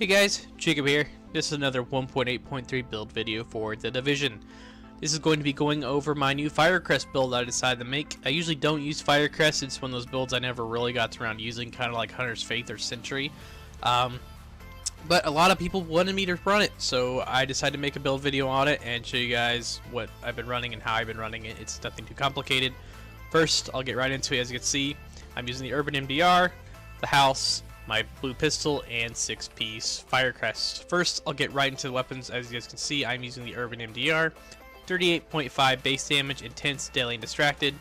Hey guys, Jacob here. This is another 1.8.3 build video for The Division. This is going to be going over my new Firecrest build I decided to make. I usually don't use Firecrest, it's one of those builds I never really got around using, kind of like Hunter's Faith or Sentry. But a lot of people wanted me to run it, so I decided to make a build video on it and show you guys what I've been running and how I've been running it. It's nothing too complicated. First, I'll get right into it. As you can see, I'm using the Urban MDR, the house, my blue pistol, and 6-piece Firecrest. First, I'll get right into the weapons. As you guys can see, I'm using the Urban MDR, 38.5 base damage, intense, deadly, and distracted.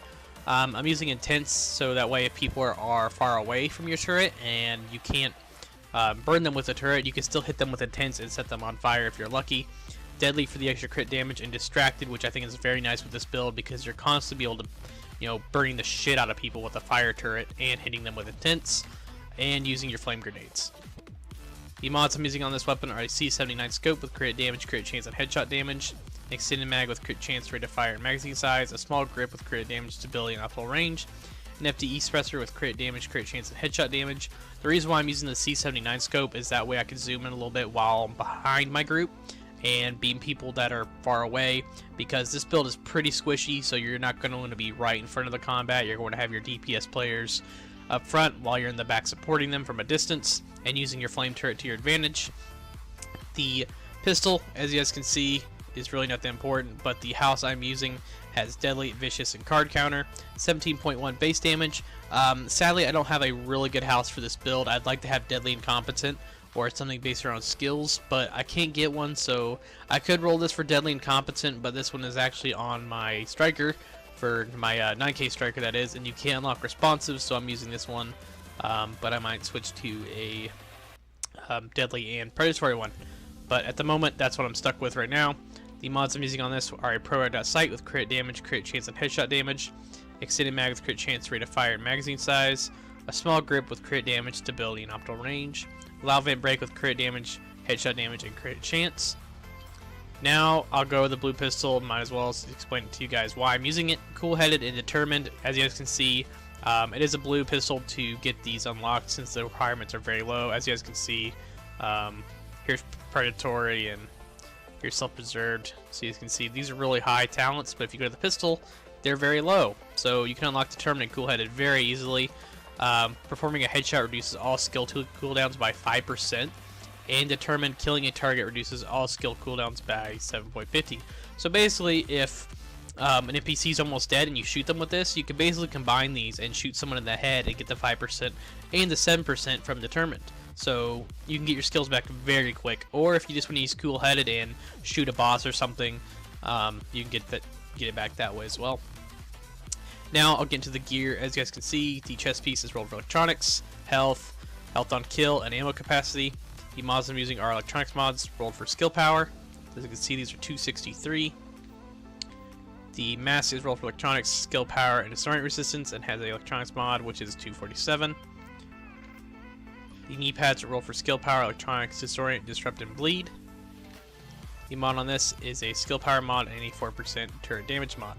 I'm using intense so that way if people are far away from your turret and you can't burn them with a turret, you can still hit them with intense and set them on fire if you're lucky. Deadly for the extra crit damage, and distracted, which I think is very nice with this build because you're constantly able to, burning the shit out of people with a fire turret and hitting them with intense, and using your flame grenades. The mods I'm using on this weapon are a C79 scope with crit damage, crit chance, and headshot damage, an extended mag with crit chance, rate of fire, and magazine size, a small grip with crit damage, stability, and optimal range, an FDE suppressor with crit damage, crit chance, and headshot damage. The reason why I'm using the C79 scope is that way I can zoom in a little bit while I'm behind my group and beam people that are far away, because this build is pretty squishy, so you're not going to be right in front of the combat. You're going to have your DPS players up front while you're in the back supporting them from a distance and using your flame turret to your advantage. The pistol, as you guys can see, is really not that important, but the house I'm using has deadly, vicious, and card counter, 17.1 base damage. Sadly, I don't have a really good house for this build. I'd like to have deadly and competent or something based around skills, but I can't get one, so I could roll this for deadly and competent, but this one is actually on my striker, for my 9K striker that is, and you can't unlock responsive, so I'm using this one, but I might switch to a deadly and predatory one. But at the moment, that's what I'm stuck with right now. The mods I'm using on this are a pro sight with crit damage, crit chance, and headshot damage, extended mag with crit chance, rate of fire, and magazine size, a small grip with crit damage, stability, and optimal range, loud vent break with crit damage, headshot damage, and crit chance. Now I'll go with the blue pistol. Might as well explain to you guys why I'm using it. Cool-headed and determined. As you guys can see, it is a blue pistol to get these unlocked since the requirements are very low. As you guys can see, here's predatory and here's self-preserved. So you can see these are really high talents, but if you go to the pistol, they're very low. So you can unlock determined and cool-headed very easily. Performing a headshot reduces all skill cooldowns by 5%. And determined, killing a target reduces all skill cooldowns by 7.50. So basically, if an NPC is almost dead and you shoot them with this, you can basically combine these and shoot someone in the head and get the 5% and the 7% from determined. So you can get your skills back very quick. Or if you just want to use cool-headed and shoot a boss or something, you can get it back that way as well. Now I'll get into the gear. As you guys can see, the chest piece is rolled for electronics, health on kill, and ammo capacity. The mods I'm using are electronics mods rolled for skill power. As you can see, these are 263. The mask is rolled for electronics, skill power, and disorient resistance, and has an electronics mod, which is 247. The knee pads are rolled for skill power, electronics, disorient, disrupt, and bleed. The mod on this is a skill power mod and a 4% turret damage mod.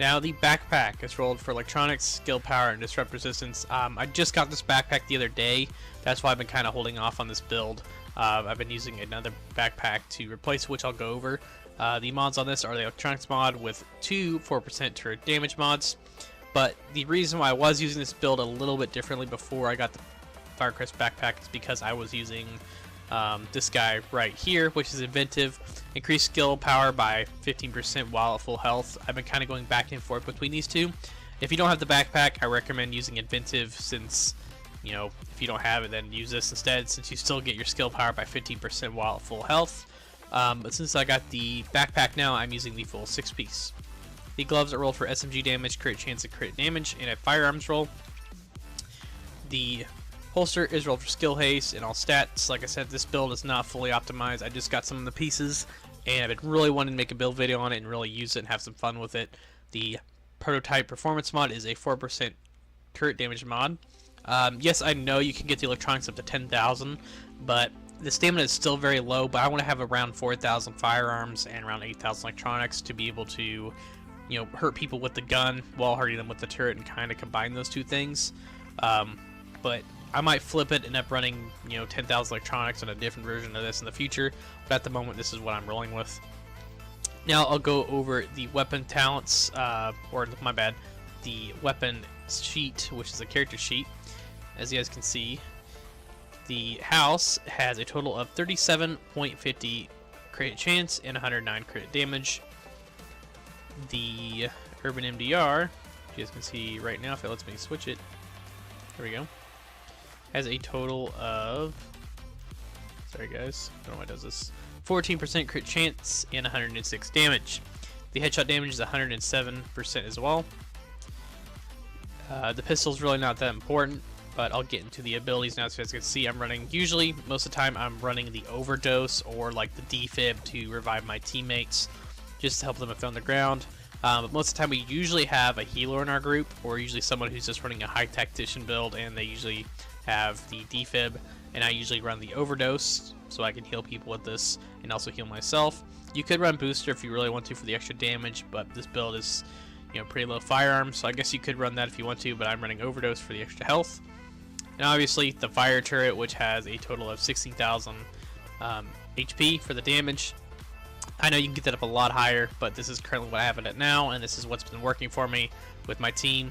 Now the backpack is rolled for electronics, skill power, and disrupt resistance. I just got this backpack the other day. That's why I've been kind of holding off on this build. I've been using another backpack to replace, which I'll go over. The mods on this are the electronics mod with two 4% turret damage mods. But the reason why I was using this build a little bit differently before I got the Firecrest backpack is because I was using this guy right here, which is inventive. Increased skill power by 15% while at full health. I've been kind of going back and forth between these two. If you don't have the backpack, I recommend using inventive, since if you don't have it, then use this instead, since you still get your skill power by 15% while at full health. But since I got the backpack now, I'm using the full 6-piece. The gloves are rolled for SMG damage, crit chance, and crit damage, and a firearms roll. The holster is rolled for skill haste and all stats. Like I said, this build is not fully optimized. I just got some of the pieces, and I've been really wanting to make a build video on it and really use it and have some fun with it. The prototype performance mod is a 4% turret damage mod. Yes, I know you can get the electronics up to 10,000, but the stamina is still very low. But I want to have around 4,000 firearms and around 8,000 electronics to be able to, hurt people with the gun while hurting them with the turret and kind of combine those two things. But I might flip it and end up running, you know, 10,000 electronics on a different version of this in the future, but at the moment this is what I'm rolling with. Now I'll go over the weapon talents, or my bad, the weapon sheet, which is a character sheet. As you guys can see, the house has a total of 37.50 crit chance and 109 crit damage. The urban MDR, you guys can see right now, if it lets me switch it, there we go, has a total of, sorry guys, I don't know why it does this, 14% crit chance and 106 damage. The headshot damage is 107% as well. The pistol's really not that important, but I'll get into the abilities now. So as you can see, I'm running, usually, most of the time, I'm running the overdose or like the defib to revive my teammates, just to help them if they're on the ground. But most of the time we usually have a healer in our group, or usually someone who's just running a high tactician build, and they usually have the defib, and I usually run the overdose so I can heal people with this and also heal myself. You could run booster if you really want to for the extra damage, but this build is, you know, pretty low firearms, so I guess you could run that if you want to, but I'm running overdose for the extra health. And obviously the fire turret, which has a total of 16,000 HP for the damage. I know you can get that up a lot higher, but this is currently what I have it at now, and this is what's been working for me with my team.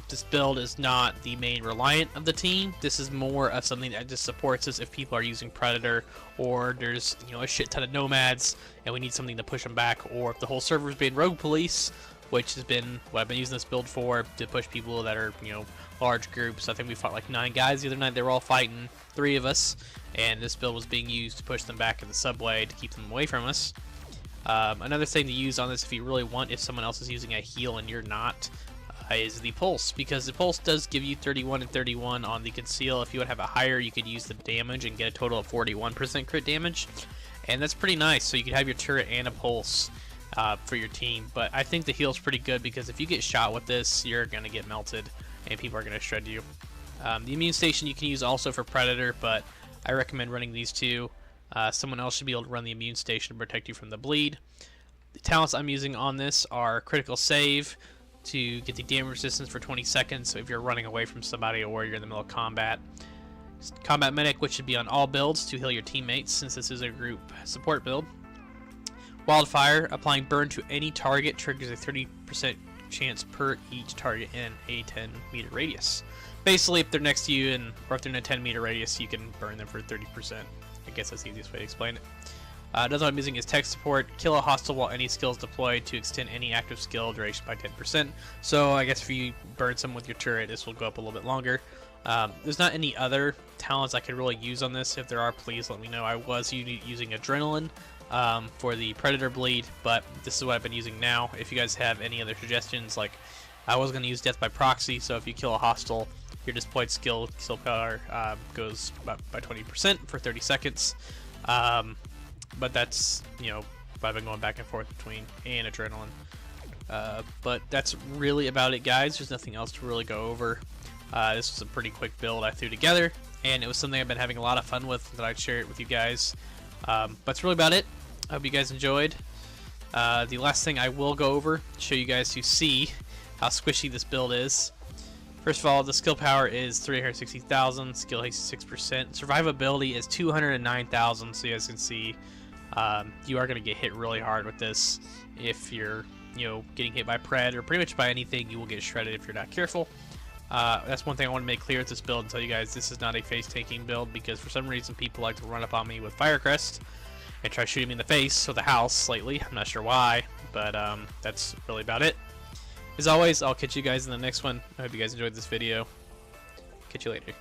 This build is not the main reliant of the team. This is more of something that just supports us if people are using Predator, or there's, you know, a shit ton of nomads and we need something to push them back, or if the whole server's being rogue police, which has been what I've been using this build for, to push people that are, you know, large groups. I think we fought like 9 guys the other night. They were all fighting 3 of us, and this build was being used to push them back in the subway to keep them away from us. Another thing to use on this, if you really want, if someone else is using a heal and you're not, is the pulse, because the pulse does give you 31 and 31 on the conceal. If you would have a higher, you could use the damage and get a total of 41% crit damage, and that's pretty nice. So you could have your turret and a pulse for your team. But I think the heal's pretty good, because if you get shot with this, you're gonna get melted and people are gonna shred you. The immune station you can use also for Predator, but I recommend running these two. Someone else should be able to run the immune station to protect you from the bleed. The talents I'm using on this are critical save to get the damage resistance for 20 seconds, so if you're running away from somebody or you're in the middle of combat. Combat medic, which should be on all builds to heal your teammates, since this is a group support build. Wildfire, applying burn to any target, triggers a 30% chance per each target in a 10-meter radius. Basically, if they're next to you or if they're in a 10-meter radius, you can burn them for 30%. I guess that's the easiest way to explain it. Another one I'm using is tech support. Kill a hostile while any skill is deployed to extend any active skill duration by 10%. So I guess if you burn someone with your turret, this will go up a little bit longer. There's not any other talents I could really use on this. If there are, please let me know. I was using adrenaline for the Predator bleed, but this is what I've been using now. If you guys have any other suggestions, like I was going to use death by proxy, so if you kill a hostile, your deployed skill power goes by 20% for 30 seconds. But that's, you know, I've been going back and forth between and adrenaline. But that's really about it, guys. There's nothing else to really go over. This was a pretty quick build I threw together, and it was something I've been having a lot of fun with, that I'd share it with you guys. But that's really about it. I hope you guys enjoyed. The last thing I will go over, show you guys to see how squishy this build is. First of all, the skill power is 360,000, skill haste 6%, survivability is 209,000, so you guys can see you are going to get hit really hard with this. If you're, you know, getting hit by pred or pretty much by anything, you will get shredded if you're not careful. That's one thing I want to make clear with this build and tell you guys, this is not a face-taking build, because for some reason people like to run up on me with Firecrest and try shooting me in the face with the house lately. I'm not sure why, but that's really about it. As always, I'll catch you guys in the next one. I hope you guys enjoyed this video. Catch you later.